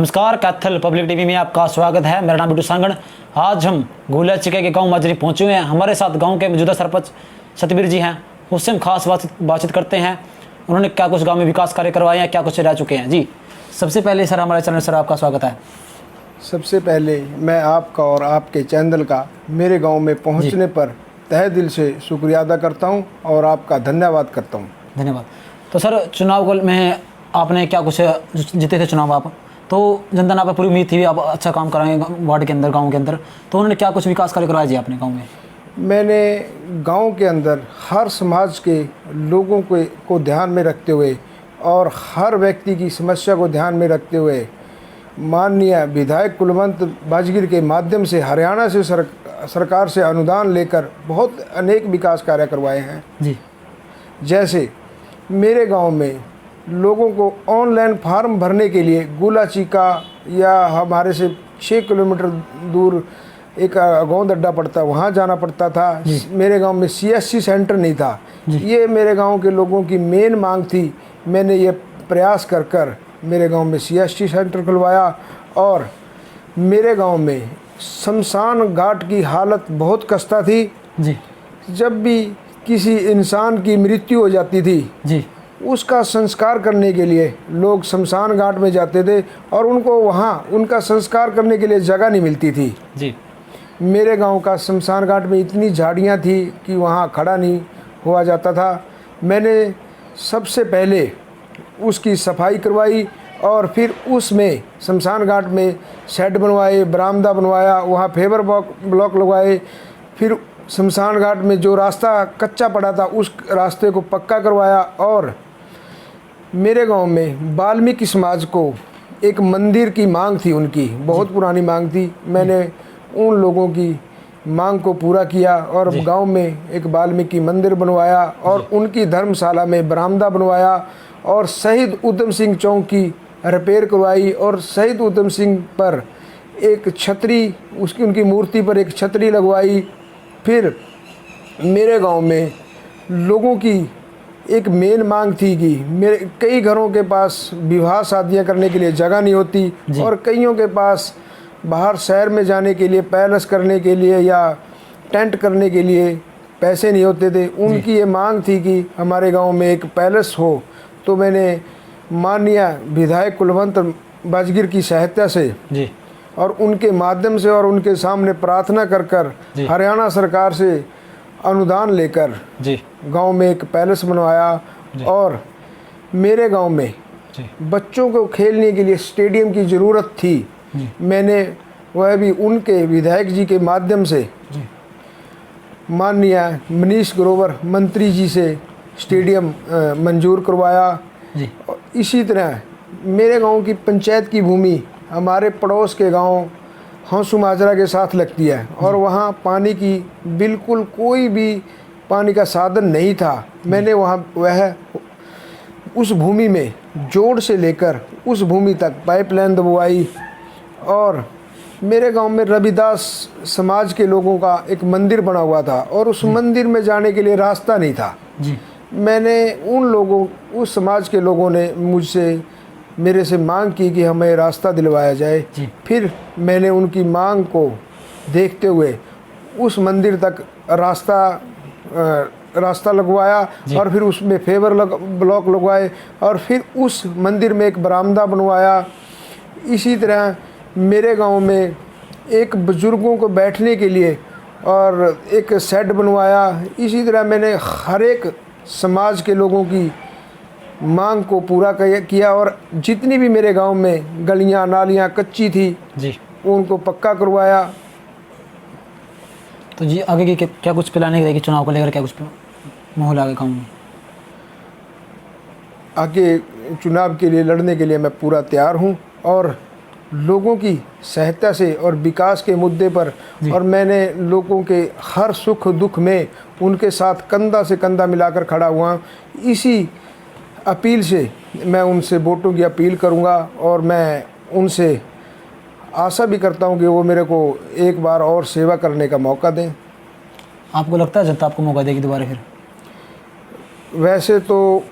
नमस्कार, Kaithal public TV में आपका स्वागत है। मेरा नाम बिट्टू सांगड़। आज हम गोलियाचिका के गांव माजरी पहुंचे हुए हैं। हमारे साथ गांव के मौजूदा सरपंच सतबीर जी हैं। उससे हम खास बातचीत करते हैं। उन्होंने क्या कुछ गांव में विकास कार्य करवाए हैं, क्या कुछ रह चुके हैं। जी, सबसे पहले सर हमारे चैनल सर आपका स्वागत है। सबसे पहले मैं आपका और आपके चैनल का मेरे गांव में पहुंचने पर तहे दिल से शुक्रिया अदा करता हूं और आपका धन्यवाद करता हूं। धन्यवाद। तो सर, चुनाव में आपने क्या कुछ जीते थे चुनाव आप, तो जनता ने आप पूरी उम्मीद थी आप अच्छा काम कराएंगे वार्ड के अंदर, गांव के अंदर। तो उन्होंने क्या कुछ विकास कार्य करवाया जी अपने गांव में? मैंने गांव के अंदर हर समाज के लोगों को ध्यान में रखते हुए और हर व्यक्ति की समस्या को ध्यान में रखते हुए माननीय विधायक कुलवंत बाजगीर के माध्यम से हरियाणा से सरकार से अनुदान लेकर बहुत अनेक विकास कार्य करवाए हैं जी। जैसे मेरे गांव में लोगों को ऑनलाइन फार्म भरने के लिए गोलियाचिका या हमारे से 6 किलोमीटर दूर एक गोंद अड्डा पड़ता, वहाँ जाना पड़ता था। मेरे गांव में CSC सेंटर नहीं था। ये मेरे गांव के लोगों की मेन मांग थी। मैंने ये प्रयास कर मेरे गांव में CSC सेंटर खुलवाया। और मेरे गांव में शमशान घाट की हालत बहुत खस्ता थी जी। जब भी किसी इंसान की मृत्यु हो जाती थी जी, उसका संस्कार करने के लिए लोग शमशान घाट में जाते थे और उनको वहाँ उनका संस्कार करने के लिए जगह नहीं मिलती थी जी। मेरे गांव का शमशान घाट में इतनी झाड़ियाँ थी कि वहाँ खड़ा नहीं हुआ जाता था। मैंने सबसे पहले उसकी सफाई करवाई और फिर उसमें शमशान घाट में शेड बनवाए, बरामदा बनवाया, वहाँ फेवर ब्लॉक लगवाए। फिर शमशान घाट में जो रास्ता कच्चा पड़ा था उस रास्ते को पक्का करवाया। और मेरे गांव में वाल्मीकि समाज को एक मंदिर की मांग थी, उनकी बहुत पुरानी मांग थी। मैंने उन लोगों की मांग को पूरा किया और गांव में एक वाल्मीकि मंदिर बनवाया और उनकी धर्मशाला में बरामदा बनवाया और शहीद उधम सिंह चौक की रिपेयर करवाई और शहीद उधम सिंह पर एक छतरी, उनकी मूर्ति पर एक छतरी लगवाई। फिर मेरे गांव में लोगों की एक मेन मांग थी कि मेरे कई घरों के पास विवाह शादियां करने के लिए जगह नहीं होती और कईयों के पास बाहर शहर में जाने के लिए, पैलेस करने के लिए या टेंट करने के लिए पैसे नहीं होते थे। उनकी ये मांग थी कि हमारे गांव में एक पैलेस हो। तो मैंने माननीय विधायक कुलवंत बाजगीर की सहायता से जी और उनके माध्यम से और उनके सामने प्रार्थना कर हरियाणा सरकार से अनुदान लेकर जी गांव में एक पैलेस बनवाया। और मेरे गांव में बच्चों को खेलने के लिए स्टेडियम की ज़रूरत थी। मैंने वह भी उनके विधायक जी के माध्यम से माननीय मनीष ग्रोवर मंत्री जी से स्टेडियम मंजूर करवाया। इसी तरह मेरे गांव की पंचायत की भूमि हमारे पड़ोस के गांव हंसू माजरा के साथ लगती है और वहाँ पानी की बिल्कुल कोई भी पानी का साधन नहीं था। मैंने वहाँ उस भूमि में जोड़ से लेकर उस भूमि तक पाइपलाइन दबवाई। और मेरे गांव में रविदास समाज के लोगों का एक मंदिर बना हुआ था और उस मंदिर में जाने के लिए रास्ता नहीं था। मैंने उस समाज के लोगों ने मुझसे मेरे से मांग की कि हमें रास्ता दिलवाया जाए। फिर मैंने उनकी मांग को देखते हुए उस मंदिर तक रास्ता लगवाया और फिर उसमें फेवर ब्लॉक लगवाए और फिर उस मंदिर में एक बरामदा बनवाया। इसी तरह मेरे गांव में एक बुजुर्गों को बैठने के लिए और एक शेड बनवाया। इसी तरह मैंने हर एक समाज के लोगों की मांग को पूरा किया और जितनी भी मेरे गांव में गलियां नालियां कच्ची थी उनको पक्का करवाया। तो जी, आगे की क्या कुछ प्लानिंग रहेगी चुनाव को लेकर? क्या कुछ माहौल आगे गाँव में? आगे चुनाव के लिए लड़ने के लिए मैं पूरा तैयार हूं और लोगों की सहायता से और विकास के मुद्दे पर, और मैंने लोगों के हर सुख दुख में उनके साथ कंधा से कंधा मिलाकर खड़ा हुआ। इसी अपील से मैं उनसे वोटों की अपील करूंगा और मैं उनसे आशा भी करता हूं कि वो मेरे को एक बार और सेवा करने का मौका दें। आपको लगता है जनता आपको मौका देगी दोबारा फिर? वैसे तो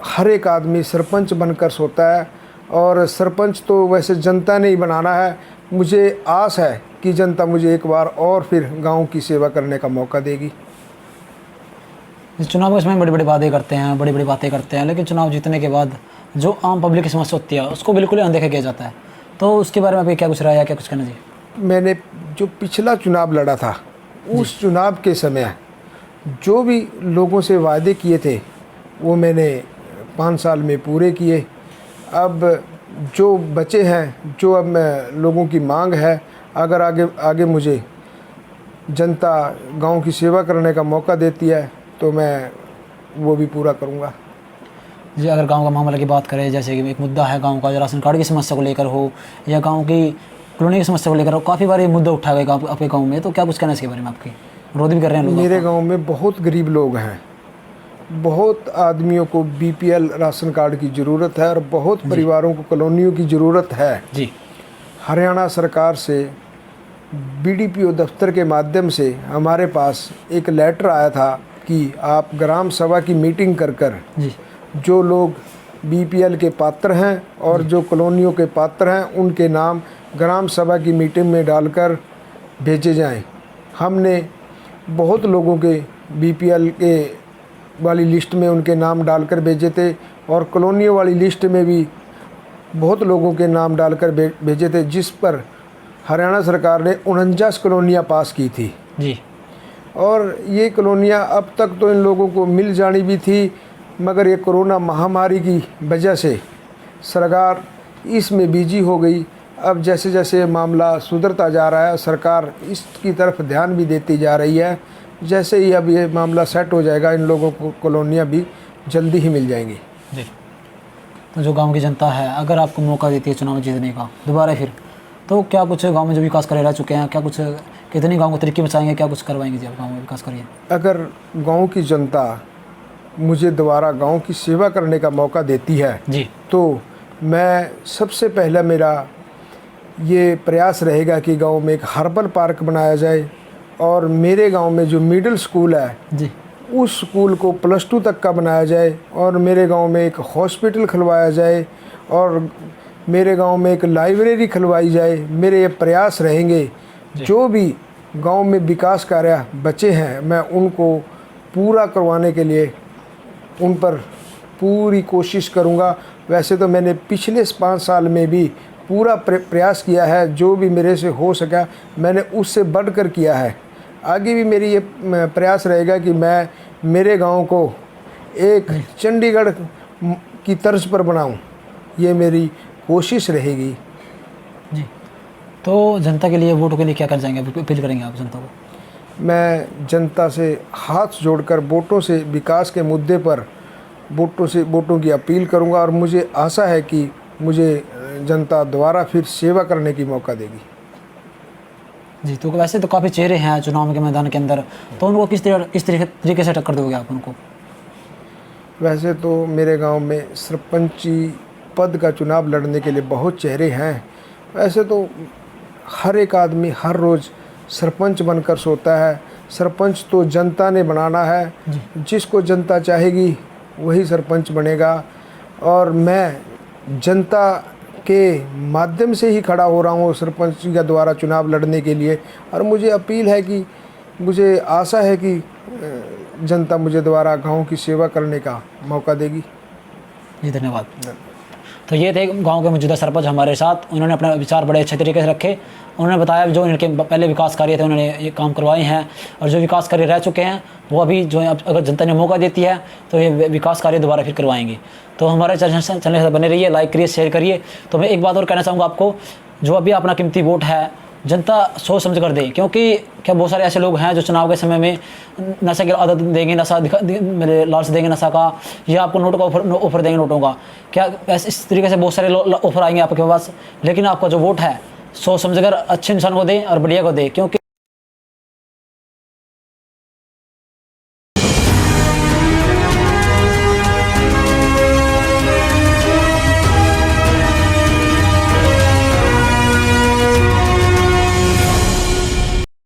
हर एक आदमी सरपंच बनकर सोता है और सरपंच तो वैसे जनता ने ही बनाना है। मुझे आस है कि जनता मुझे एक बार और फिर गांव की सेवा करने का मौका देगी। चुनाव में इसमें बड़ी बड़ी बातें करते हैं, बड़ी बड़ी बातें करते हैं, लेकिन चुनाव जीतने के बाद जो आम पब्लिक की समस्या होती है उसको बिल्कुल ही अनदेखा किया जाता है। तो उसके बारे में आपकी क्या कुछ राय है, क्या कुछ कहना चाहिए? मैंने जो पिछला चुनाव लड़ा था, उस चुनाव के समय जो भी लोगों से वादे किए थे वो मैंने 5 साल में पूरे किए। अब जो बचे हैं, जो अब मैं लोगों की मांग है, अगर आगे मुझे जनता गांव की सेवा करने का मौका देती है तो मैं वो भी पूरा करूंगा। जी, अगर गांव का मामले की बात करें, जैसे कि एक मुद्दा है गांव का, जो राशन कार्ड की समस्या को लेकर हो या गांव की कॉलोनी की समस्या को लेकर हो, काफ़ी बार ये मुद्दा उठा गया आपके गांव में, तो क्या कुछ कहना है इसके बारे में? आपकी विरोध भी कर रहे हैं लोग? मेरे गांव में बहुत गरीब लोग हैं, बहुत आदमियों को बीपीएल राशन कार्ड की ज़रूरत है और बहुत परिवारों को कॉलोनियों की ज़रूरत है जी। हरियाणा सरकार से बीडीपीओ दफ्तर के माध्यम से हमारे पास एक लेटर आया था कि आप ग्राम सभा की मीटिंग कर जी। जो लोग बीपीएल के पात्र हैं और जो कॉलोनियों के पात्र हैं उनके नाम ग्राम सभा की मीटिंग में डालकर भेजे जाएं। हमने बहुत लोगों के बीपीएल के वाली लिस्ट में उनके नाम डालकर भेजे थे और कॉलोनियों वाली लिस्ट में भी बहुत लोगों के नाम डालकर भेजे थे, जिस पर हरियाणा सरकार ने 49 कॉलोनियाँ पास की थी जी। और ये कॉलोनियाँ अब तक तो इन लोगों को मिल जानी भी थी, मगर ये कोरोना महामारी की वजह से सरकार इसमें बिजी हो गई। अब जैसे जैसे मामला सुधरता जा रहा है, सरकार इसकी तरफ ध्यान भी देती जा रही है। जैसे ही अब ये मामला सेट हो जाएगा, इन लोगों को कॉलोनियाँ भी जल्दी ही मिल जाएंगी। जी। तो जो गांव की जनता है, अगर आपको मौका देती है चुनाव जीतने का दोबारा फिर, तो क्या कुछ गांव में जो विकास करे रह चुके हैं, क्या कुछ कितनी गांव को तरीके बचाएंगे, क्या कुछ करवाएंगे? जी, आप गाँव में विकास करिए। अगर गांव की जनता मुझे दोबारा गांव की सेवा करने का मौका देती है जी, तो मैं सबसे पहला मेरा ये प्रयास रहेगा कि गांव में एक हर्बल पार्क बनाया जाए और मेरे गांव में जो मिडिल स्कूल है जी, उस स्कूल को +2 तक का बनाया जाए और मेरे गांव में एक हॉस्पिटल खुलवाया जाए और मेरे गांव में एक लाइब्रेरी खुलवाई जाए। मेरे ये प्रयास रहेंगे। जो भी गांव में विकास कार्य बचे हैं मैं उनको पूरा करवाने के लिए उन पर पूरी कोशिश करूंगा। वैसे तो मैंने पिछले 5 साल में भी पूरा प्रयास किया है, जो भी मेरे से हो सका मैंने उससे बढ़कर किया है। आगे भी मेरी ये प्रयास रहेगा कि मैं मेरे गांव को एक चंडीगढ़ की तर्ज पर बनाऊं, ये मेरी कोशिश रहेगी। जी। तो जनता के लिए, वोटों के लिए क्या कर जाएंगे, अपील करेंगे आप जनता को? मैं जनता से हाथ जोड़कर वोटों से विकास के मुद्दे पर वोटों की अपील करूंगा और मुझे आशा है कि मुझे जनता दोबारा फिर सेवा करने की मौका देगी। जी। तो वैसे तो काफ़ी चेहरे हैं चुनाव के मैदान के अंदर, तो उनको किस तरीके से टक्कर दोगे आप उनको? वैसे तो मेरे गांव में सरपंची पद का चुनाव लड़ने के लिए बहुत चेहरे हैं। वैसे तो हर एक आदमी हर रोज़ सरपंच बनकर सोता है। सरपंच तो जनता ने बनाना है, जिसको जनता चाहेगी वही सरपंच बनेगा और मैं जनता के माध्यम से ही खड़ा हो रहा हूँ सरपंच का द्वारा चुनाव लड़ने के लिए। और मुझे अपील है कि मुझे आशा है कि जनता मुझे दोबारा गांव की सेवा करने का मौका देगी। जी, धन्यवाद। तो ये थे गांव के मौजूदा सरपंच हमारे साथ। उन्होंने अपने विचार बड़े अच्छे तरीके से रखे। उन्होंने बताया जो इनके पहले विकास कार्य थे उन्होंने ये काम करवाए हैं और जो विकास कार्य रह चुके हैं वो अभी जो है, अगर जनता ने मौका देती है तो ये विकास कार्य दोबारा फिर करवाएंगे। तो हमारे चैनल से बने रहिए, लाइक करिए, शेयर करिए। तो मैं एक बात और कहना चाहूँगा आपको, जो अभी अपना कीमती वोट है जनता सोच समझ कर दे, क्योंकि क्या बहुत सारे ऐसे लोग हैं जो चुनाव के समय में नशे की आदत देंगे, मेरे लालच देंगे नशा का, या आपको नोट का ऑफर देंगे नोटों का। क्या ऐसे इस तरीके से बहुत सारे ऑफर आएंगे आपके पास, लेकिन आपका जो वोट है सोच समझ कर अच्छे इंसान को दें और बढ़िया को दें, क्योंकि